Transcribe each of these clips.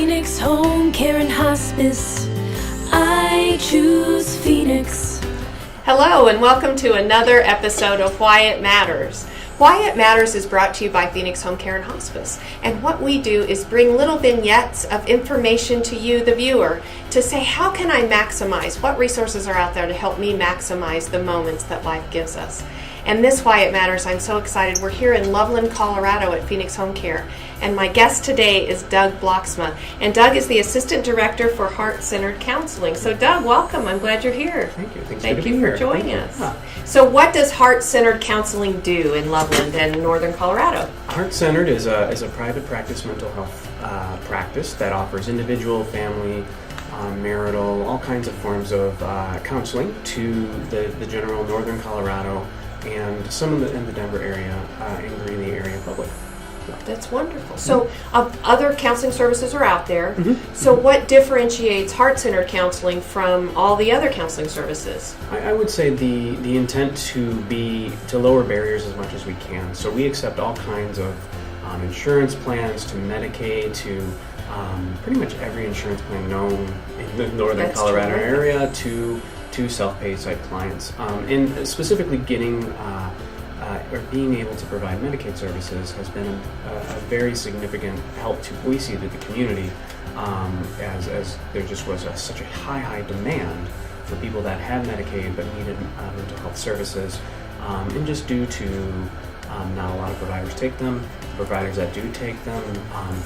Phoenix Home Care and Hospice. I choose Phoenix. Hello and welcome to another episode of Why It Matters. Why It Matters is brought to you by Phoenix Home Care and Hospice. And what we do is bring little vignettes of information to you, the viewer, to say, how can I maximize? What resources are out there to help me maximize the moments that life gives us? And this Why It Matters, I'm so excited. We're here in Loveland, Colorado at Phoenix Home Care. And my guest today is Doug Blocksma. And Doug is the Assistant Director for Heart-Centered Counseling. So Doug, welcome. I'm glad you're here. Thank you. Thank you for joining us. So what does Heart-Centered Counseling do in Loveland and Northern Colorado? Heart-Centered is a private practice mental health practice that offers individual, family, marital, all kinds of forms of counseling to the general Northern Colorado and some in the Denver area and Greeley area public. That's wonderful. So other counseling services are out there. Mm-hmm. So what differentiates heart-centered counseling from all the other counseling services? I would say the intent to lower barriers as much as we can. So we accept all kinds of insurance plans, to Medicaid, to pretty much every insurance plan known in the Northern Colorado area to self-pay type clients. And specifically getting or being able to provide Medicaid services has been a very significant help to the community, as there just was such a high demand for people that had Medicaid but needed mental health services, and just due to not a lot of providers take them, the providers that do take them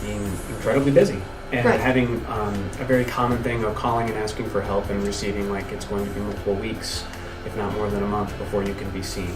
being incredibly busy and having a very common thing of calling and asking for help and receiving like it's going to be multiple weeks, if not more than a month, before you can be seen.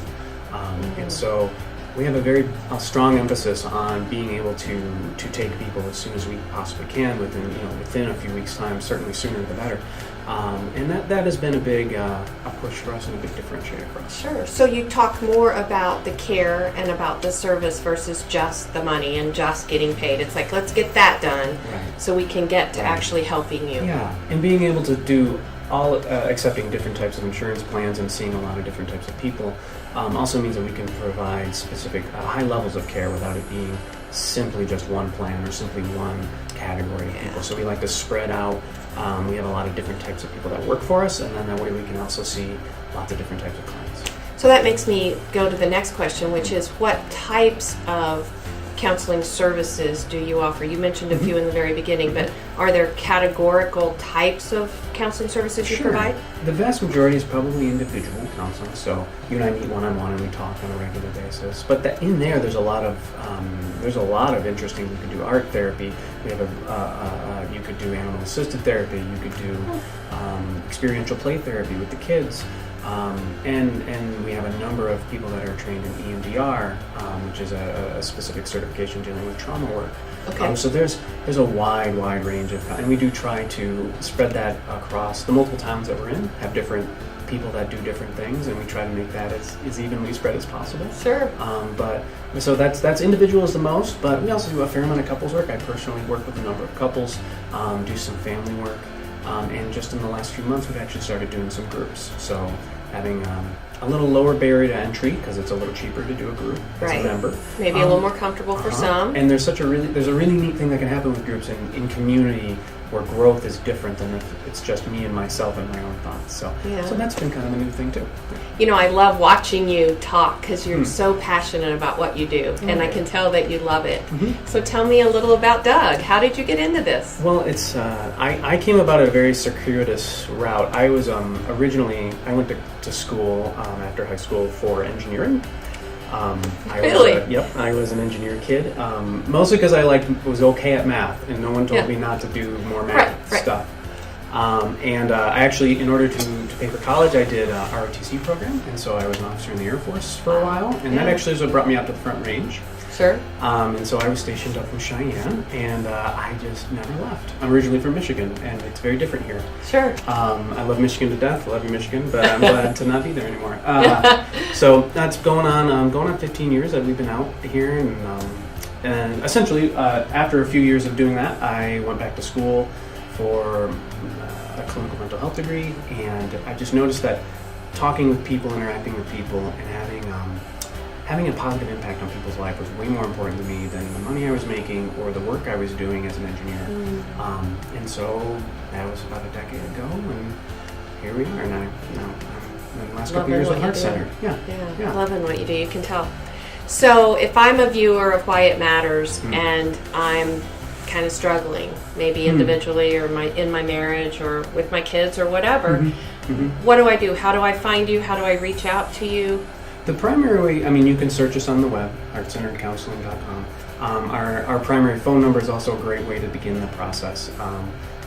And so we have a very strong emphasis on being able to take people as soon as we possibly can within a few weeks' time, certainly sooner the better. And that has been a big a push for us and a big differentiator for us. Sure. So you talk more about the care and about the service versus just the money and just getting paid. It's like, let's get that done so we can get to actually helping you. Yeah, and being able to do all accepting different types of insurance plans and seeing a lot of different types of people also means that we can provide specific high levels of care without it being simply just one plan or simply one category of people. So we like to spread out. We have a lot of different types of people that work for us, and then that way we can also see lots of different types of clients. So that makes me go to the next question, which is what types of counseling services do you offer? You mentioned a few in the very beginning, but are there categorical types of counseling services you provide? The vast majority is probably individual counseling. So you and I meet one-on-one and we talk on a regular basis. But in there's a lot of interesting. We could do art therapy. We have you could do animal-assisted therapy. You could do experiential play therapy with the kids. And we have a number of people that are trained in EMDR, which is a specific certification dealing with trauma work. Okay. So there's a wide range of, and we do try to spread that across the multiple towns that we're in, have different people that do different things, and we try to make that as evenly spread as possible. Sure. So that's individual is the most, but we also do a fair amount of couples work. I personally work with a number of couples, do some family work. And just in the last few months, we've actually started doing some groups. So having a little lower barrier to entry because it's a little cheaper to do a group as a member. Maybe a little more comfortable for some. And there's a really neat thing that can happen with groups in community where growth is different than if it's just me and myself and my own thoughts. So that's been kind of a new thing too. You know, I love watching you talk because you're so passionate about what you do, and I can tell that you love it. Mm-hmm. So tell me a little about Doug. How did you get into this? Well, it's I came about a very circuitous route. I was originally I went to school after high school for engineering. Really? I was an engineer kid, mostly because I was okay at math, and no one told me not to do more math stuff. And I actually, in order to pay for college, I did a ROTC program, and so I was an officer in the Air Force for a while, and that actually is what brought me out to the Front Range. Sure. And so I was stationed up in Cheyenne, and I just never left. I'm originally from Michigan, and it's very different here. Sure. I love Michigan to death. I love you, Michigan, but I'm glad to not be there anymore. So that's going on 15 years that we've been out here, and essentially after a few years of doing that, I went back to school for a clinical mental health degree, and I just noticed that talking with people, interacting with people, and having having a positive impact on people's life was way more important to me than the money I was making or the work I was doing as an engineer. And so that was about a decade ago, and here we are now. I'm in the last couple of years with Heart Center. Yeah. Loving what you do. You can tell. So if I'm a viewer of Why It Matters and I'm kind of struggling, maybe individually or in my marriage or with my kids or whatever, what do I do? How do I find you? How do I reach out to you? The primary way, I mean, you can search us on the web, heartcenteredcounseling.com. Our primary phone number is also a great way to begin the process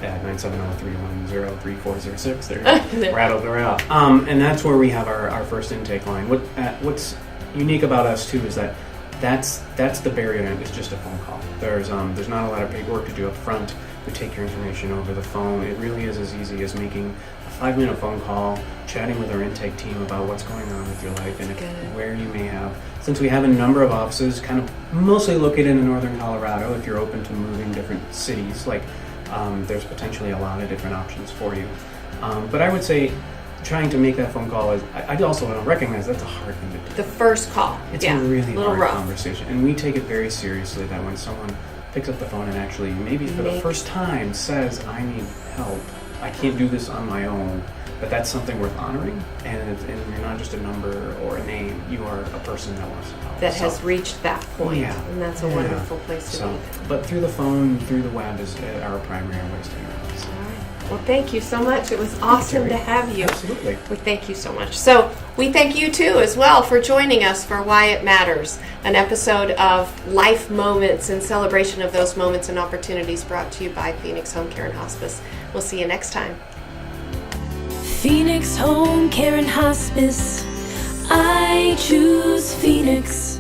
at 970-310-3406. There, rattled her out. And that's where we have our first intake line. What's unique about us, too, is that that's the barrier to it. It's just a phone call. There's not a lot of paperwork to do up front. We take your information over the phone. It really is as easy as making a 5-minute phone call, chatting with our intake team about what's going on with your life and where you may have. Since we have a number of offices, kind of mostly located in northern Colorado, if you're open to moving different cities, there's potentially a lot of different options for you. But I would say trying to make that phone call is, I also don't recognize that's a hard thing to do. The first call. It's a really hard rough conversation. And we take it very seriously that when someone picks up the phone and actually maybe for the first time says, I need help, I can't do this on my own, but that's something worth honoring. And you're not just a number or a name, you are a person that wants to help. That has reached that point. And that's a wonderful place to be. But through the phone, through the web is our primary ways to interact. Well, thank you so much. It was awesome to have you. Absolutely. Well, thank you so much. So we thank you too as well for joining us for Why It Matters, an episode of life moments and celebration of those moments and opportunities brought to you by Phoenix Home Care and Hospice. We'll see you next time. Phoenix Home Care and Hospice. I choose Phoenix.